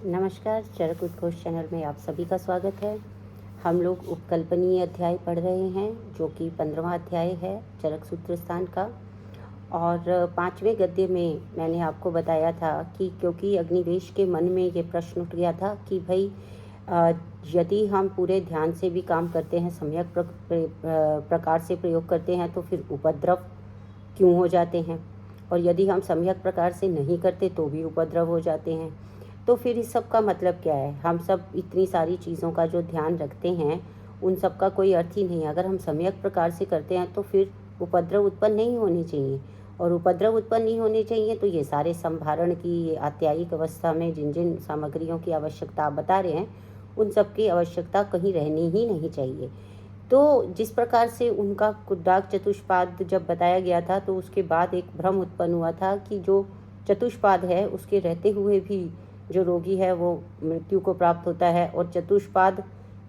नमस्कार, चरक उद्घोष चैनल में आप सभी का स्वागत है। हम लोग उपकल्पनीय अध्याय पढ़ रहे हैं जो कि 15वां अध्याय है चरक सूत्र स्थान का। और 5वें गद्य में मैंने आपको बताया था कि क्योंकि अग्निवेश के मन में ये प्रश्न उठ गया था कि भाई यदि हम पूरे ध्यान से भी काम करते हैं, सम्यक प्रकार से प्रयोग करते हैं तो फिर उपद्रव क्यों हो जाते हैं, और यदि हम सम्यक प्रकार से नहीं करते तो भी उपद्रव हो जाते हैं। तो फिर इस सब का मतलब क्या है? हम सब इतनी सारी चीज़ों का जो ध्यान रखते हैं उन सब का कोई अर्थ ही नहीं है। अगर हम सम्यक प्रकार से करते हैं तो फिर उपद्रव उत्पन्न नहीं होने चाहिए, और उपद्रव उत्पन्न नहीं होने चाहिए तो ये सारे संभारण की आत्यायिक अवस्था में जिन जिन सामग्रियों की आवश्यकता आप बता रहे हैं उन सब की आवश्यकता कहीं रहनी ही नहीं चाहिए। तो जिस प्रकार से उनका कुद्दाक चतुष्पाद जब बताया गया था तो उसके बाद एक भ्रम उत्पन्न हुआ था कि जो चतुष्पाद है उसके रहते हुए भी जो रोगी है वो मृत्यु को प्राप्त होता है, और चतुष्पाद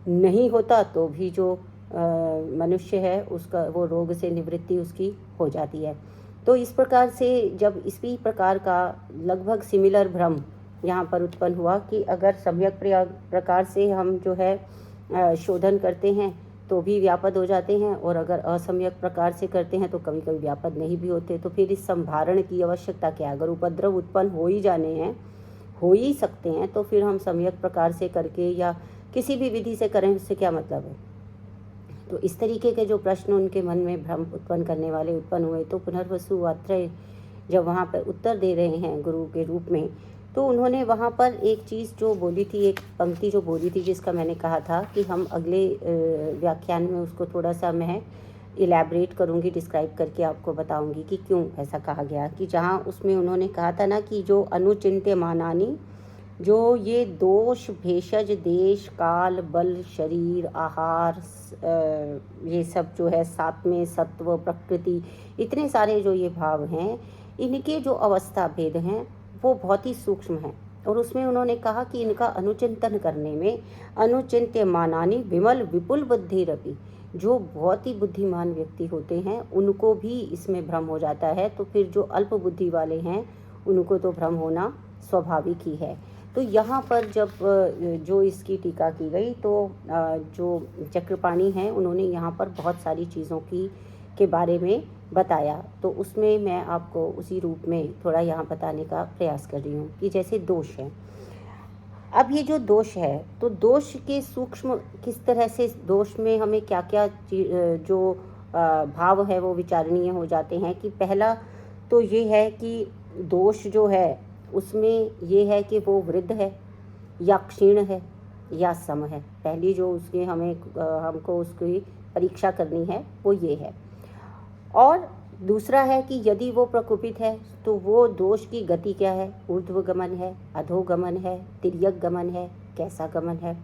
नहीं होता तो भी जो मनुष्य है उसका वो रोग से निवृत्ति उसकी हो जाती है। तो इस प्रकार से जब इसी प्रकार का लगभग सिमिलर भ्रम यहाँ पर उत्पन्न हुआ कि अगर सम्यक प्रकार से हम जो है शोधन करते हैं तो भी व्यापद हो जाते हैं, और अगर असम्यक प्रकार से करते हैं तो कभी कभी व्यापद नहीं भी होते, तो फिर इस संभारण की आवश्यकता क्या है? अगर उपद्रव उत्पन्न हो ही जाने हैं, हो ही सकते हैं, तो फिर हम सम्यक प्रकार से करके या किसी भी विधि से करें उससे क्या मतलब है? तो इस तरीके के जो प्रश्न उनके मन में भ्रम उत्पन्न करने वाले उत्पन्न हुए, तो पुनर्वसु आत्रेय जब वहाँ पर उत्तर दे रहे हैं गुरु के रूप में, तो उन्होंने वहाँ पर एक चीज़ जो बोली थी, एक पंक्ति जो बोली थी, जिसका मैंने कहा था कि हम अगले व्याख्यान में उसको थोड़ा सा मैं इलैबोरेट करूँगी, डिस्क्राइब करके आपको बताऊँगी कि क्यों ऐसा कहा गया। कि जहाँ उसमें उन्होंने कहा था ना कि जो अनुचिंत्यमानानि, जो ये दोष भेषज देश काल बल शरीर आहार ये सब जो है, साथ में सत्व प्रकृति, इतने सारे जो ये भाव हैं, इनके जो अवस्था भेद हैं वो बहुत ही सूक्ष्म हैं। और उसमें उन्होंने कहा कि इनका अनुचिंतन करने में अनुचिंत्य मानानी विमल विपुल बुद्धिरपि, जो बहुत ही बुद्धिमान व्यक्ति होते हैं उनको भी इसमें भ्रम हो जाता है, तो फिर जो अल्प बुद्धि वाले हैं उनको तो भ्रम होना स्वाभाविक ही है। तो यहाँ पर जब जो इसकी टीका की गई तो जो चक्रपाणी हैं उन्होंने यहाँ पर बहुत सारी चीज़ों के बारे में बताया, तो उसमें मैं आपको उसी रूप में थोड़ा यहाँ बताने का प्रयास कर रही हूँ कि जैसे दोष है। अब ये जो दोष है, तो दोष के सूक्ष्म किस तरह से दोष में हमें क्या क्या जो भाव है वो विचारणीय हो जाते हैं। कि पहला तो ये है कि दोष जो है उसमें ये है कि वो वृद्ध है या क्षीण है या सम है। पहली जो उसके हमको उसकी परीक्षा करनी है वो ये है। और दूसरा है कि यदि वो प्रकोपित है तो वो दोष की गति क्या है? ऊर्ध्व गमन है, अधोगमन है, तिर्यक गमन है, कैसा गमन है?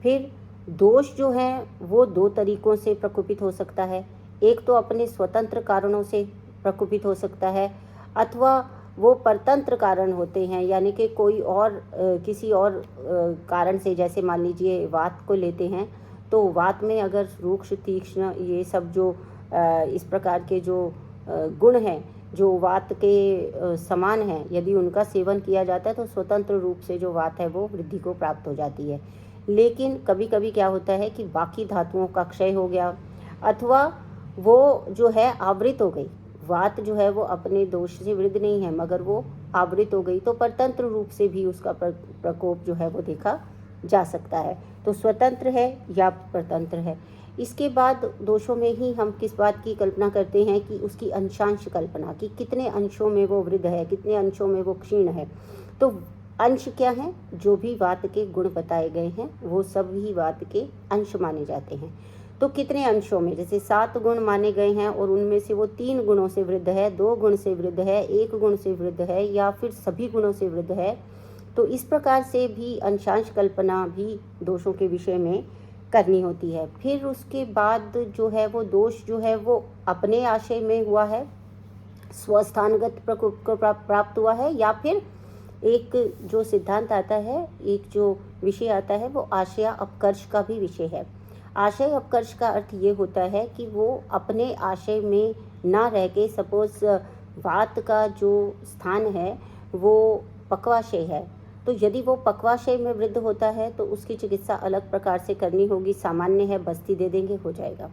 फिर दोष जो है वो दो तरीकों से प्रकोपित हो सकता है। एक तो अपने स्वतंत्र कारणों से प्रकोपित हो सकता है, अथवा वो परतंत्र कारण होते हैं, यानी कि कोई और किसी और कारण से, जैसे मान लीजिए वात को लेते हैं तो वात में अगर रूक्ष तीक्ष्ण ये सब जो इस प्रकार के जो गुण हैं जो वात के समान हैं, यदि उनका सेवन किया जाता है तो स्वतंत्र रूप से जो वात है वो वृद्धि को प्राप्त हो जाती है। लेकिन कभी कभी क्या होता है कि बाकी धातुओं का क्षय हो गया, अथवा वो जो है आवृत हो गई, वात जो है वो अपने दोष से वृद्ध नहीं है मगर वो आवृत हो गई, तो परतंत्र रूप से भी उसका प्रकोप जो है वो देखा जा सकता है। तो स्वतंत्र है या परतंत्र है। इसके बाद दोषों में ही हम किस बात की कल्पना करते हैं कि उसकी अंशांश कल्पना, कि कितने अंशों में वो वृद्ध है, कितने अंशों में वो क्षीण है। तो अंश क्या है? जो भी वात के गुण बताए गए हैं वो सब ही वात के अंश माने जाते हैं। तो कितने अंशों में? जैसे 7 गुण माने गए हैं और उनमें से वो 3 गुणों से वृद्ध है, 2 गुण से वृद्ध है, 1 गुण से वृद्ध है, या फिर सभी गुणों से वृद्ध है। तो इस प्रकार से भी अंशांश कल्पना भी दोषों के विषय में करनी होती है। फिर उसके बाद जो है वो दोष जो है वो अपने आशय में हुआ है, स्वस्थानगत प्रकोप को प्राप्त हुआ है, या फिर एक जो सिद्धांत आता है, एक जो विषय आता है वो आशय अपकर्ष का भी विषय है। आशय अपकर्ष का अर्थ ये होता है कि वो अपने आशय में ना रह के, सपोज वात का जो स्थान है वो पक्वाशय है, तो यदि वो पक्वाशय में वृद्ध होता है तो उसकी चिकित्सा अलग प्रकार से करनी होगी। सामान्य है, बस्ती दे देंगे, हो जाएगा।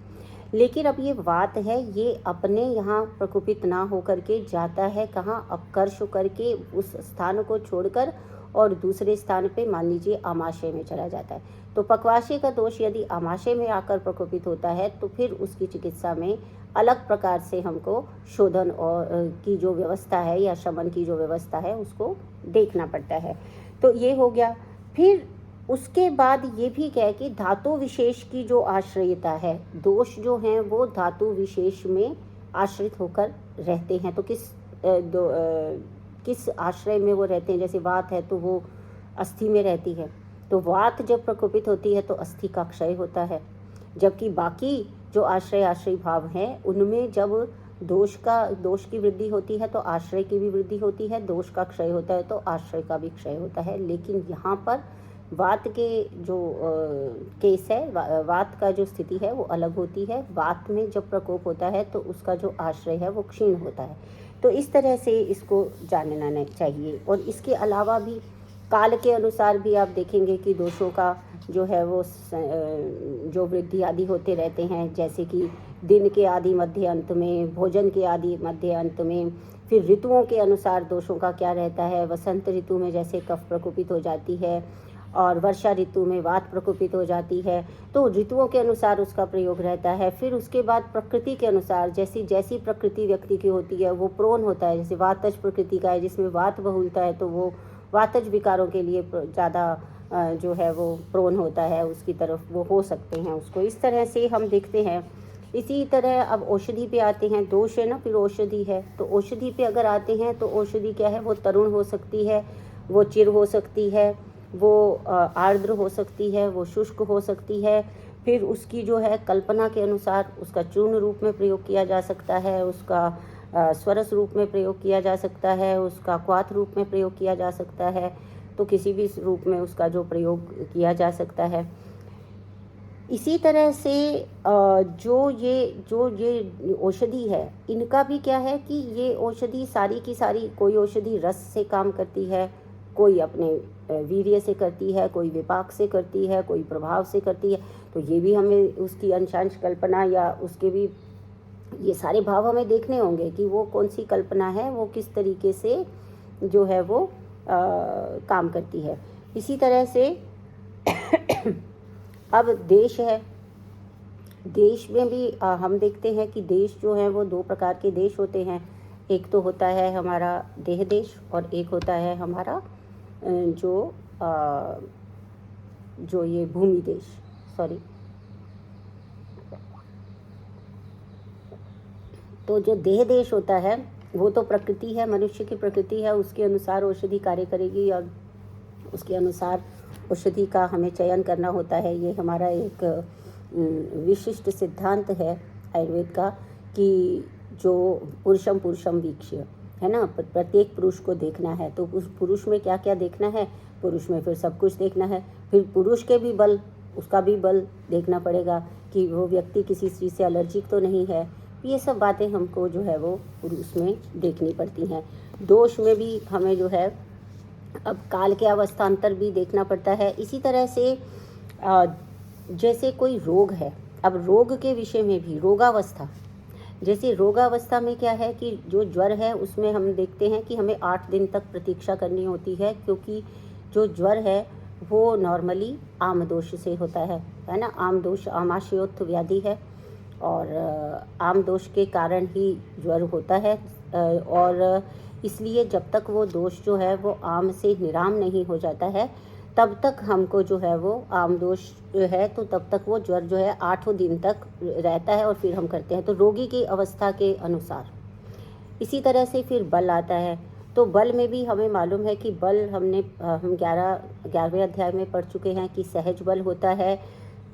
लेकिन अब ये वात है, ये अपने यहाँ प्रकोपित ना होकर के जाता है कहाँ, अपकर्ष करके उस स्थान को छोड़कर और दूसरे स्थान पे मान लीजिए आमाशय में चला जाता है। तो पक्वाशय का दोष यदि आमाशय में आकर प्रकोपित होता है तो फिर उसकी चिकित्सा में अलग प्रकार से हमको शोधन और की जो व्यवस्था है या शमन की जो व्यवस्था है उसको देखना पड़ता है। तो ये हो गया। फिर उसके बाद ये भी कहे कि धातु विशेष की जो आश्रयता है, दोष जो हैं वो धातु विशेष में आश्रित होकर रहते हैं। तो किस आश्रय में वो रहते हैं? जैसे वात है तो वो अस्थि में रहती है, तो वात जब प्रकोपित होती है तो अस्थि का क्षय होता है। जबकि बाकी जो आश्रय भाव हैं उनमें जब दोष की वृद्धि होती है तो आश्रय की भी वृद्धि होती है, दोष का क्षय होता है तो आश्रय का भी क्षय होता है। लेकिन यहाँ पर वात के जो केस है, वात का जो स्थिति है वो अलग होती है। वात में जब प्रकोप होता है तो उसका जो आश्रय है वो क्षीण होता है। तो इस तरह से इसको जानना चाहिए। और इसके अलावा भी काल के अनुसार भी आप देखेंगे कि दोषों का जो है वो जो वृद्धि आदि होते रहते हैं, जैसे कि दिन के आदि मध्य अंत में, भोजन के आदि मध्य अंत में। फिर ऋतुओं के अनुसार दोषों का क्या रहता है, वसंत ऋतु में जैसे कफ प्रकोपित हो जाती है और वर्षा ऋतु में वात प्रकोपित हो जाती है। तो ऋतुओं के अनुसार उसका प्रयोग रहता है। फिर उसके बाद प्रकृति के अनुसार, जैसी प्रकृति व्यक्ति की होती है वो प्रोन होता है। जैसे वातज प्रकृति का है जिसमें वात बहुलता है तो वो वातज विकारों के लिए ज़्यादा जो है वो प्रोन होता है, उसकी तरफ वो हो सकते हैं उसको। इस तरह से हम देखते हैं। इसी तरह अब औषधि पे आते हैं। दोष है ना, फिर औषधि है। तो औषधि पे अगर आते हैं तो औषधि क्या है, वो तरुण हो सकती है, वो चिर हो सकती है, वो आर्द्र हो सकती है, वो शुष्क हो सकती है। फिर उसकी जो है कल्पना के अनुसार उसका चूर्ण रूप में प्रयोग किया जा सकता है, उसका स्वरस रूप में प्रयोग किया जा सकता है, उसका क्वाथ रूप में प्रयोग किया जा सकता है। तो किसी भी रूप में उसका जो प्रयोग किया जा सकता है। इसी तरह से जो ये औषधि है, इनका भी क्या है कि ये औषधि सारी की सारी, कोई औषधि रस से काम करती है, कोई अपने वीर्य से करती है, कोई विपाक से करती है, कोई प्रभाव से करती है। तो ये भी हमें उसकी अंशांश कल्पना या उसके भी ये सारे भाव हमें देखने होंगे कि वो कौन सी कल्पना है, वो किस तरीके से जो है वो काम करती है। इसी तरह से अब देश है। देश में भी हम देखते हैं कि देश जो है वो दो प्रकार के देश होते हैं। एक तो होता है हमारा देह देश और एक होता है हमारा जो ये भूमि देश, सॉरी। तो जो देह देश होता है वो तो प्रकृति है, मनुष्य की प्रकृति है, उसके अनुसार औषधि कार्य करेगी और उसके अनुसार औषधि का हमें चयन करना होता है। ये हमारा एक विशिष्ट सिद्धांत है आयुर्वेद का कि जो पुरुषम वीक्ष्य है ना, प्रत्येक पुरुष को देखना है। तो उस पुरुष में क्या क्या देखना है, पुरुष में फिर सब कुछ देखना है। फिर पुरुष के भी बल, उसका भी बल देखना पड़ेगा कि वो व्यक्ति किसी चीज़ से एलर्जिक तो नहीं है। ये सब बातें हमको जो है वो पुरुष में देखनी पड़ती हैं। दोष में भी हमें जो है अब काल के अवस्थान्तर भी देखना पड़ता है। इसी तरह से जैसे कोई रोग है, अब रोग के विषय में भी रोगावस्था, जैसे रोगावस्था में क्या है कि जो ज्वर है उसमें हम देखते हैं कि हमें 8 दिन तक प्रतीक्षा करनी होती है, क्योंकि जो ज्वर है वो नॉर्मली आम दोष से होता है ना। आम दोष आमाशयोत्थ व्याधि है और आम दोष के कारण ही ज्वर होता है। और इसलिए जब तक वो दोष जो है वो आम से निराम नहीं हो जाता है तब तक हमको जो है वो आम दोष है तो तब तक वो ज्वर जो है 8 दिन तक रहता है और फिर हम करते हैं। तो रोगी की अवस्था के अनुसार इसी तरह से फिर बल आता है। तो बल में भी हमें मालूम है कि बल हम 11वें अध्याय में पढ़ चुके हैं कि सहज बल होता है,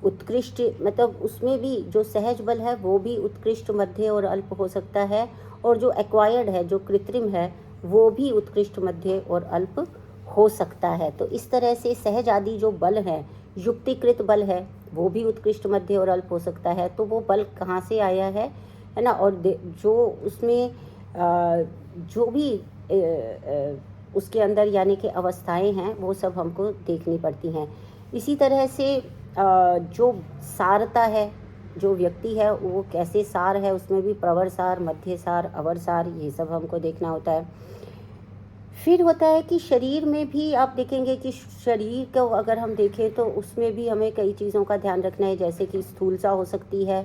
उत्कृष्ट, मतलब उसमें भी जो सहज बल है वो भी उत्कृष्ट, मध्य और अल्प हो सकता है। और जो एक्वायर्ड है, जो कृत्रिम है, वो भी उत्कृष्ट, मध्य और अल्प हो सकता है। तो इस तरह से सहज आदि जो बल है, युक्तिकृत बल है, वो भी उत्कृष्ट, मध्य और अल्प हो सकता है। तो वो बल कहाँ से आया है ना। और जो उसमें जो भी उसके अंदर यानी कि अवस्थाएं हैं, वो सब हमको देखनी पड़ती हैं। इसी तरह से जो सारता है, जो व्यक्ति है वो कैसे सार है, उसमें भी प्रवर सार, मध्य सार, अवर सार, ये सब हमको देखना होता है। फिर होता है कि शरीर में भी आप देखेंगे कि शरीर को अगर हम देखें तो उसमें भी हमें कई चीज़ों का ध्यान रखना है, जैसे कि स्थूलता हो सकती है,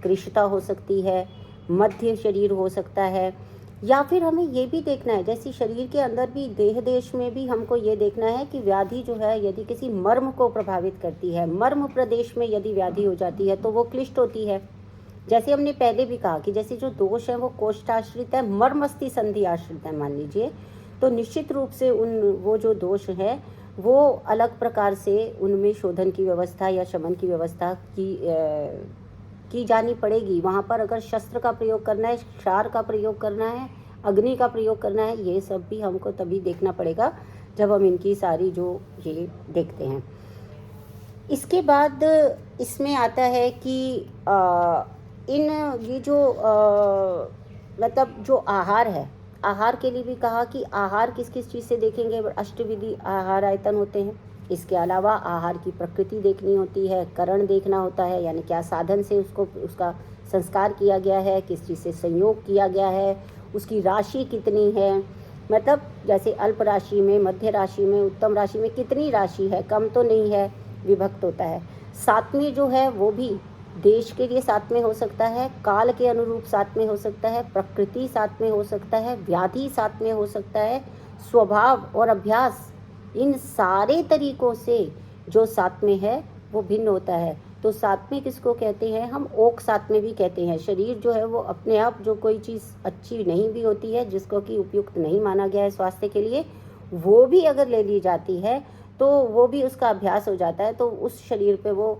कृशता हो सकती है, मध्य शरीर हो सकता है, या फिर हमें ये भी देखना है, जैसे शरीर के अंदर भी देह देश में भी हमको ये देखना है कि व्याधि जो है यदि किसी मर्म को प्रभावित करती है, मर्म प्रदेश में यदि व्याधि हो जाती है तो वो क्लिष्ट होती है। जैसे हमने पहले भी कहा कि जैसे जो दोष है वो कोष्ठाश्रित है, मर्मस्थि संधि आश्रित है मान लीजिए, तो निश्चित रूप से वो जो दोष है वो अलग प्रकार से उनमें शोधन की व्यवस्था या शमन की व्यवस्था की जानी पड़ेगी। वहाँ पर अगर शस्त्र का प्रयोग करना है, क्षार का प्रयोग करना है, अग्नि का प्रयोग करना है, ये सब भी हमको तभी देखना पड़ेगा जब हम इनकी सारी जो ये देखते हैं। इसके बाद इसमें आता है कि इन ये जो मतलब जो आहार है, आहार के लिए भी कहा कि आहार किस किस चीज़ से देखेंगे, अष्टविधि आहार आयतन होते हैं। इसके अलावा आहार की प्रकृति देखनी होती है, करण देखना होता है, यानी क्या साधन से उसका संस्कार किया गया है, किस चीज़ से संयोग किया गया है, उसकी राशि कितनी है, मतलब जैसे अल्प राशि में, मध्य राशि में, उत्तम राशि में कितनी राशि है, कम तो नहीं है, विभक्त होता है। साथ में जो है वो भी देश के लिए साथ में हो सकता है, काल के अनुरूप साथ में हो सकता है, प्रकृति साथ में हो सकता है, व्याधि साथ में हो सकता है, स्वभाव और अभ्यास, इन सारे तरीकों से जो साथ में है वो भिन्न होता है। तो साथ में किसको कहते हैं हम, ओक साथ में भी कहते हैं। शरीर जो है वो अपने आप जो कोई चीज़ अच्छी नहीं भी होती है, जिसको कि उपयुक्त नहीं माना गया है स्वास्थ्य के लिए, वो भी अगर ले ली जाती है तो वो भी उसका अभ्यास हो जाता है, तो उस शरीर पे वो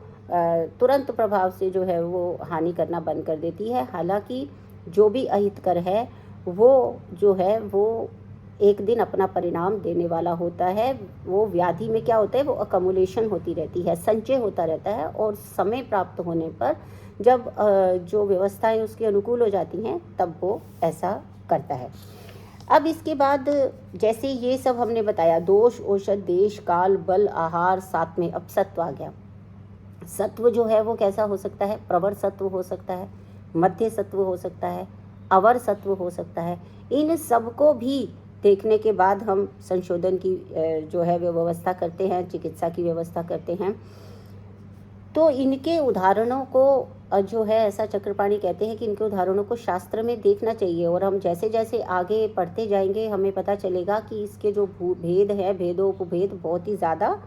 तुरंत प्रभाव से जो है वो हानि करना बंद कर देती है। हालांकि जो भी अहितकर है वो जो है वो एक दिन अपना परिणाम देने वाला होता है। वो व्याधि में क्या होता है, वो अकमुलेशन होती रहती है, संचय होता रहता है, और समय प्राप्त होने पर जब जो व्यवस्थाएं उसके अनुकूल हो जाती हैं तब वो ऐसा करता है। अब इसके बाद जैसे ये सब हमने बताया, दोष, औषध, देश, काल, बल, आहार, साथ में अब सत्व आ गया। सत्व जो है वो कैसा हो सकता है, प्रवर सत्व हो सकता है, मध्य सत्व हो सकता है, अवर सत्व हो सकता है। इन सब को भी देखने के बाद हम संशोधन की जो है व्यवस्था करते हैं, चिकित्सा की व्यवस्था करते हैं। तो इनके उदाहरणों को जो है ऐसा चक्रपाणी कहते हैं कि इनके उदाहरणों को शास्त्र में देखना चाहिए, और हम जैसे जैसे आगे पढ़ते जाएंगे हमें पता चलेगा कि इसके जो भेद हैं, भेदोपभेद बहुत ही ज़्यादा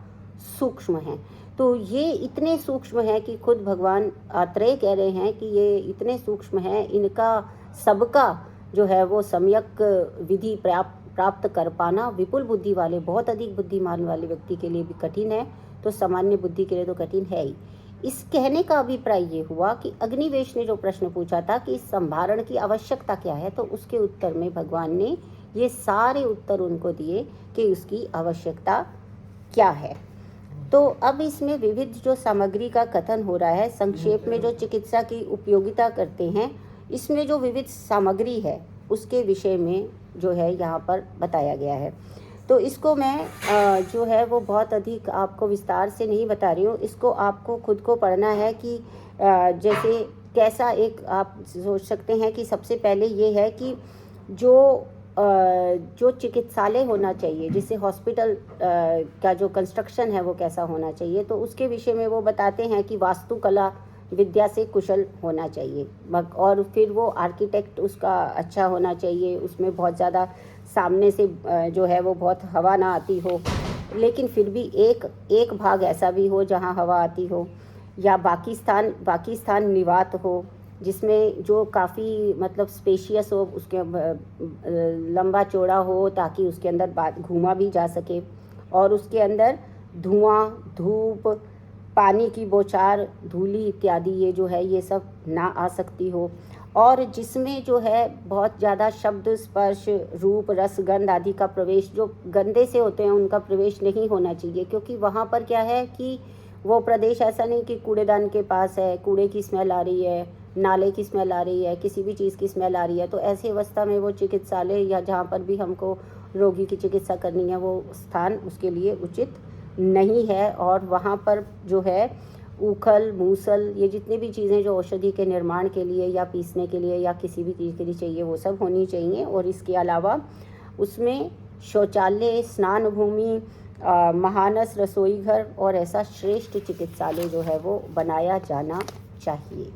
सूक्ष्म हैं। तो ये इतने सूक्ष्म हैं कि खुद भगवान आत्रेय कह रहे हैं कि ये इतने सूक्ष्म हैं, इनका सबका जो है वो सम्यक विधि प्राप्त कर पाना विपुल बुद्धि वाले, बहुत अधिक बुद्धिमान वाले व्यक्ति के लिए भी कठिन है, तो सामान्य बुद्धि के लिए तो कठिन है ही। इस कहने का अभिप्राय ये हुआ कि अग्निवेश ने जो प्रश्न पूछा था कि इस संभारण की आवश्यकता क्या है, तो उसके उत्तर में भगवान ने ये सारे उत्तर उनको दिए कि उसकी आवश्यकता क्या है। तो अब इसमें विविध जो सामग्री का कथन हो रहा है, संक्षेप में जो चिकित्सा की उपयोगिता करते हैं, इसमें जो विविध सामग्री है उसके विषय में जो है यहाँ पर बताया गया है। तो इसको मैं जो है वो बहुत अधिक आपको विस्तार से नहीं बता रही हूँ, इसको आपको खुद को पढ़ना है कि जैसे कैसा एक आप सोच सकते हैं कि सबसे पहले ये है कि जो चिकित्सालय होना चाहिए, जिसे हॉस्पिटल का जो कंस्ट्रक्शन है वो कैसा होना चाहिए, तो उसके विषय में वो बताते हैं कि वास्तुकला विद्या से कुशल होना चाहिए, और फिर वो आर्किटेक्ट उसका अच्छा होना चाहिए, उसमें बहुत ज़्यादा सामने से जो है वो बहुत हवा ना आती हो, लेकिन फिर भी एक भाग ऐसा भी हो जहाँ हवा आती हो, या बाकी स्थान निवात हो, जिसमें जो काफ़ी मतलब स्पेशियस हो, उसके लंबा चौड़ा हो ताकि उसके अंदर घूमा भी जा सके, और उसके अंदर धुआं, धूप, पानी की बौछार, धूली इत्यादि ये जो है ये सब ना आ सकती हो, और जिसमें जो है बहुत ज़्यादा शब्द, स्पर्श, रूप, रस, गंध आदि का प्रवेश, जो गंदे से होते हैं उनका प्रवेश नहीं होना चाहिए, क्योंकि वहाँ पर क्या है कि वो प्रदेश ऐसा नहीं कि कूड़ेदान के पास है, कूड़े की स्मेल आ रही है, नाले की स्मेल आ रही है, किसी भी चीज़ की स्मेल आ रही है, तो ऐसी अवस्था में वो चिकित्सालय या जहाँ पर भी हमको रोगी की चिकित्सा करनी है वो स्थान उसके लिए उचित नहीं है। और वहाँ पर जो है ऊखल, मूसल, ये जितनी भी चीज़ें जो औषधि के निर्माण के लिए या पीसने के लिए या किसी भी चीज़ के लिए चाहिए वो सब होनी चाहिए। और इसके अलावा उसमें शौचालय, स्नान भूमि, महानस, रसोई घर और ऐसा श्रेष्ठ चिकित्सालय जो है वो बनाया जाना चाहिए।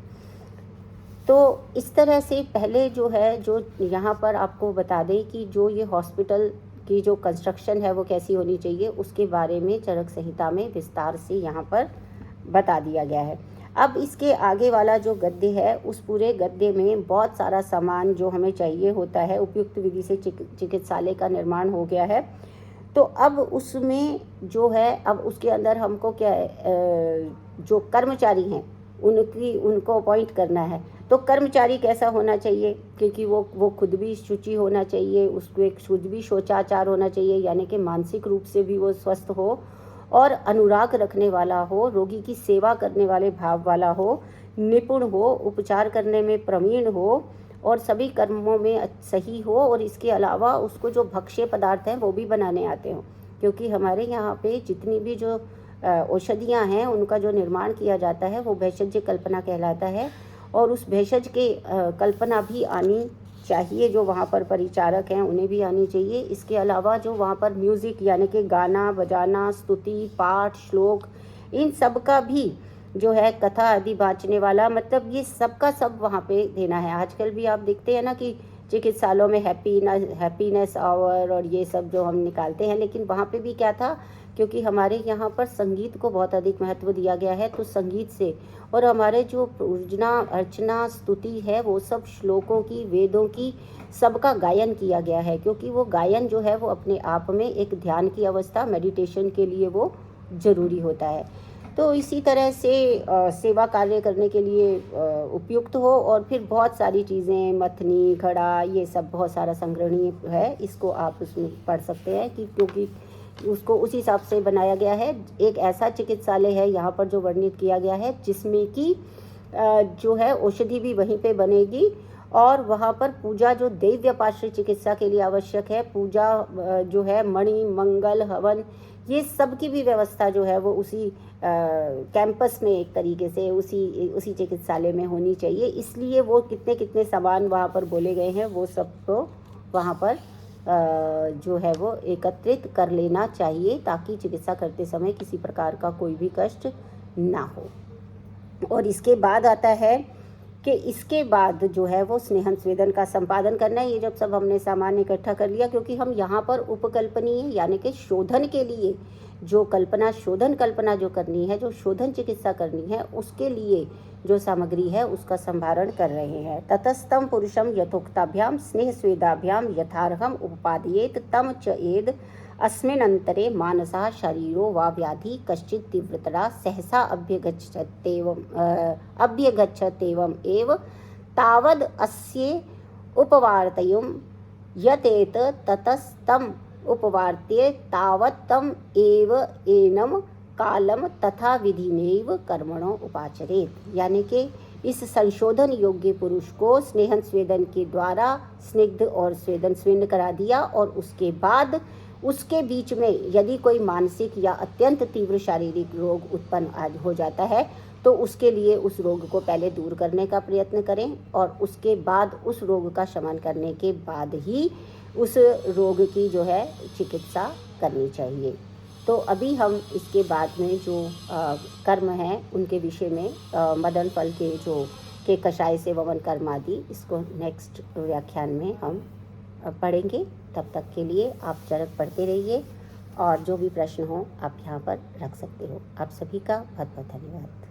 तो इस तरह से पहले जो है जो यहाँ पर आपको बता दें कि जो ये हॉस्पिटल की जो कंस्ट्रक्शन है वो कैसी होनी चाहिए उसके बारे में चरक संहिता में विस्तार से यहाँ पर बता दिया गया है। अब इसके आगे वाला जो गद्य है उस पूरे गद्य में बहुत सारा सामान जो हमें चाहिए होता है, उपयुक्त विधि से चिकित्सालय का निर्माण हो गया है। तो अब उसमें जो है अब उसके अंदर हमको क्या है, जो कर्मचारी हैं उनको अपॉइंट करना है। तो कर्मचारी कैसा होना चाहिए, क्योंकि वो खुद भी शुचि होना चाहिए, उसको एक शुद्ध भी शौचाचार होना चाहिए, यानी कि मानसिक रूप से भी वो स्वस्थ हो और अनुराग रखने वाला हो, रोगी की सेवा करने वाले भाव वाला हो, निपुण हो, उपचार करने में प्रवीण हो और सभी कर्मों में सही हो। और इसके अलावा उसको जो भक्ष्य पदार्थ हैं वो भी बनाने आते हो, क्योंकि हमारे यहाँ पे जितनी भी जो औषधियाँ हैं उनका जो निर्माण किया जाता है वो भेषज कल्पना कहलाता है। और उस भेषज के कल्पना भी आनी चाहिए, जो वहाँ पर परिचारक हैं उन्हें भी आनी चाहिए। इसके अलावा जो वहाँ पर म्यूज़िक यानी कि गाना बजाना, स्तुति, पाठ, श्लोक, इन सब का भी जो है कथा आदि बाँचने वाला, मतलब ये सब का सब वहाँ पे देना है। आजकल भी आप देखते हैं ना कि चिकित्सालयों में हैप्पीनेस आवर और ये सब जो हम निकालते हैं, लेकिन वहाँ पे भी क्या था, क्योंकि हमारे यहाँ पर संगीत को बहुत अधिक महत्व दिया गया है, तो संगीत से और हमारे जो पूजना अर्चना स्तुति है वो सब श्लोकों की, वेदों की, सबका गायन किया गया है, क्योंकि वो गायन जो है वो अपने आप में एक ध्यान की अवस्था, मेडिटेशन के लिए वो ज़रूरी होता है। तो इसी तरह से सेवा कार्य करने के लिए उपयुक्त हो। और फिर बहुत सारी चीज़ें, मथनी, घड़ा, ये सब बहुत सारा संग्रहणीय है, इसको आप उसमें पढ़ सकते हैं कि क्योंकि उसको उस हिसाब से बनाया गया है। एक ऐसा चिकित्सालय है यहाँ पर जो वर्णित किया गया है जिसमें कि जो है औषधि भी वहीं पे बनेगी और वहाँ पर पूजा जो दैव्य पार्श्व चिकित्सा के लिए आवश्यक है, पूजा जो है मणि, मंगल, हवन, ये सब की भी व्यवस्था जो है वो उसी कैंपस में एक तरीके से उसी चिकित्सालय में होनी चाहिए। इसलिए वो कितने कितने सामान वहाँ पर बोले गए हैं वो सब तो वहाँ पर जो है वो एकत्रित कर लेना चाहिए, ताकि चिकित्सा करते समय किसी प्रकार का कोई भी कष्ट ना हो। और इसके बाद आता है कि इसके बाद जो है वो स्नेहन स्वेदन का संपादन करना है। ये जब सब हमने सामान इकट्ठा कर लिया, क्योंकि हम यहाँ पर उपकल्पनीय यानी कि शोधन के लिए जो शोधन कल्पना जो करनी है, जो शोधन चिकित्सा करनी है, उसके लिए जो सामग्री है उसका संभारण कर रहे हैं। ततस्तम पुरुषम यथोक्ताभ्याम स्नेह स्वेदाभ्याम यथार्हम उपपादयेत तम च एद अस्मिन्नंतरे मानसः शरीरो वा व्याधि कश्चित् तीव्रतरा सहसा अभ्यगच्छतेवम् एव तावद् अस्य उपवार्तयुं यतेत ततस्तम उपवार्त्य तावत्तम एव एनम कालम तथा विधिनैव कर्मणो उपाचरेत। यानी कि इस संशोधन योग्य पुरुष को स्नेहन स्वेदन के द्वारा स्निग्ध और स्वेदन स्विन्न करा दिया, और उसके बाद उसके बीच में यदि कोई मानसिक या अत्यंत तीव्र शारीरिक रोग उत्पन्न हो जाता है तो उसके लिए उस रोग को पहले दूर करने का प्रयत्न करें, और उसके बाद उस रोग का शमन करने के बाद ही उस रोग की जो है चिकित्सा करनी चाहिए। तो अभी हम इसके बाद में जो कर्म हैं उनके विषय में मदन फल के कषाय से वमन कर्म आदि, इसको नेक्स्ट व्याख्यान में हम पढ़ेंगे। तब तक के लिए आप चरक पढ़ते रहिए और जो भी प्रश्न हो आप यहाँ पर रख सकते हो। आप सभी का बहुत बहुत धन्यवाद।